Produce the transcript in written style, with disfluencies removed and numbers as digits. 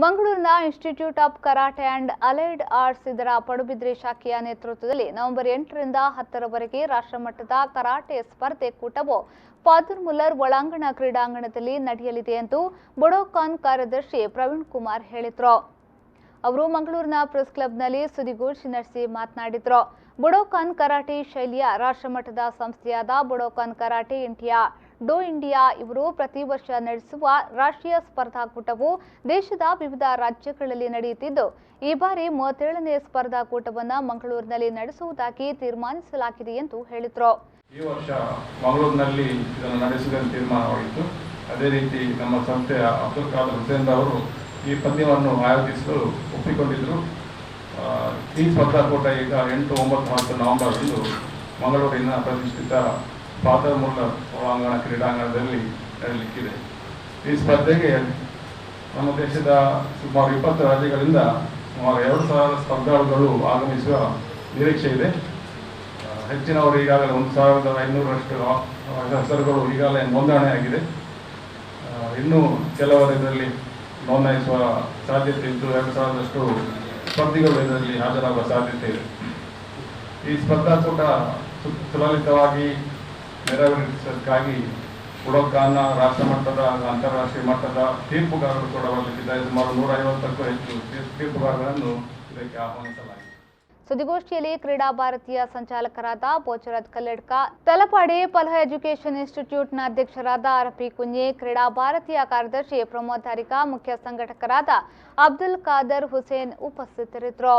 ಮಂಗಳೂರಿನ institute of karate and allied arts ಇದರ ಪಡುಬಿದ್ರಿ ಶಾಖೆಯ ನೇತೃತ್ವದಲ್ಲಿ ನವೆಂಬರ್ 8ರಿಂದ 10ರವರೆಗೆ ರಾಷ್ಟ್ರಮಟ್ಟದ ಕರಾಟೆ ಸ್ಪರ್ಧೆ ಕೂಟವು ಫಾದರ್ ಮುಲ್ಲರ್ ಒಳಾಂಗಣ ಕ್ರೀಡಾಂಗಣದಲ್ಲಿ ನಡೆಯಲಿದೆ ಎಂದು ಬುಡೋಕಾನ್ ಕಾರ್ಯದರ್ಶಿ ಪ್ರವೀಣ್ ಕುಮಾರ್ ಹೇಳಿದರು. ಅವರು ಮಂಗಳೂರಿನ ಪ್ರೆಸ್ ಕ್ಲಬ್ನಲ್ಲಿ ಸುದ್ದಿಗೋಷ್ಠಿ ನಡೆಸಿ ಮಾತನಾಡಿದರು. ಬುಡೋಕಾನ್ ಕರಾಟೆ ಶೈಲಿಯ ರಾಷ್ಟ್ರಮಟ್ಟದ ಸಂಸ್ಥೆಯಾದ ಬುಡೋಕಾನ್ ಕರಾಟೆ ಇಂಡಿಯಾ ಇವರು ಪ್ರತಿ ವರ್ಷ ನಡೆಸುವ ರಾಷ್ಟ್ರೀಯ ಸ್ಪರ್ಧಾಕೂಟವು ದೇಶದ ವಿವಿಧ ರಾಜ್ಯಗಳಲ್ಲಿ ನಡೆಯುತ್ತಿದ್ದು, ಈ ಬಾರಿ 37ನೇ ಸ್ಪರ್ಧಾಕೂಟವನ್ನು ಮಂಗಳೂರಿನಲ್ಲಿ ನಡೆಸುವುದಾಗಿ ತೀರ್ಮಾನಿಸಲಾಗಿದೆ ಎಂದು ಹೇಳಿದರು. ಈ ವರ್ಷ ಮಂಗಳೂರಿನಲ್ಲಿ ಇದನ್ನು ನಡೆಸುವ ತೀರ್ಮಾನವಾಗಿತ್ತು. ಅದೇ ರೀತಿ ನಮ್ಮ ಸಂಸ್ಥೆಯ ಅಬ್ದುಲ್ ಖಾದರ್ ಹುಸೇನ್ ಅವರು ಈ ಪಂದ್ಯವನ್ನು ಆಯೋಜಿಸಲು ಒಪ್ಪಿಕೊಂಡಿದ್ದರು. ಈ ಸ್ಪರ್ಧಾಕೂಟ ಈಗ 8, 9, 10 ನವೆಂಬರ್ರಂದು ಮಂಗಳೂರಿನ ಪ್ರತಿಷ್ಠಿತ ಫಾದರ್ ಮುಲ್ಲರ್ ಒಳಾಂಗಣ ಕ್ರೀಡಾಂಗಣದಲ್ಲಿ ನಡೆಯಲಿಕ್ಕಿದೆ. ಈ ಸ್ಪರ್ಧೆಗೆ ನಮ್ಮ ದೇಶದ ಸುಮಾರು 20 ರಾಜ್ಯಗಳಿಂದ ಸುಮಾರು 2,000 ಸ್ಪರ್ಧಾಳುಗಳು ಆಗಮಿಸುವ ನಿರೀಕ್ಷೆ ಇದೆ. ಹೆಚ್ಚಿನವರು ಈಗಾಗಲೇ 1,500ರಷ್ಟು ಹೆಸರುಗಳು ಈಗಾಗಲೇ ನೋಂದಣಿಯಾಗಿದೆ. ಇನ್ನೂ ಕೆಲವರು ಇದರಲ್ಲಿ ನೋಂದಾಯಿಸುವ ಸಾಧ್ಯತೆ ಇದ್ದು 2,000ರಷ್ಟು ಸ್ಪರ್ಧಿಗಳು ಇದರಲ್ಲಿ ಹಾಜರಾಗುವ ಸಾಧ್ಯತೆ ಇದೆ. ಈ ಸ್ಪರ್ಧಾಕೂಟ ಸುಲಲಿತವಾಗಿ ನೆರವೇರಿಸೋದಕ್ಕಾಗಿ ಬುಡೋಕಾನ್ನ ರಾಷ್ಟ್ರಮಟ್ಟದ ಅಂತಾರಾಷ್ಟ್ರೀಯ ಮಟ್ಟದ ತೀರ್ಪುಗಾರರು ಕೂಡ ಬರಲಿಕ್ಕಿದ್ದಾರೆ. ಸುಮಾರು 150ಕ್ಕೂ ಹೆಚ್ಚು ತೀರ್ಪುಗಾರರನ್ನು ಇದಕ್ಕೆ ಆಹ್ವಾನಿಸಲಾಗಿದೆ. ಸುದ್ದಿಗೋಷ್ಠಿಯಲ್ಲಿ ಕ್ರೀಡಾ ಭಾರತೀಯ ಸಂಚಾಲಕರಾದ ಬೋಚರಾಜ್ ಕಲ್ಲಡ್ಕ, ತಲಪಾಡಿ ಫಲಹ ಎಜುಕೇಷನ್ ಇನ್ಸ್ಟಿಟ್ಯೂಟ್ನ ಅಧ್ಯಕ್ಷರಾದ ಆರ್.ಪಿ. ಕುಂಜೆ, ಕ್ರೀಡಾ ಭಾರತೀಯ ಕಾರ್ಯದರ್ಶಿ ಪ್ರಮೋದ್ ಹರಿಕಾ, ಮುಖ್ಯ ಸಂಘಟಕರಾದ ಅಬ್ದುಲ್ ಖಾದರ್ ಹುಸೇನ್ ಉಪಸ್ಥಿತರಿದ್ದರು.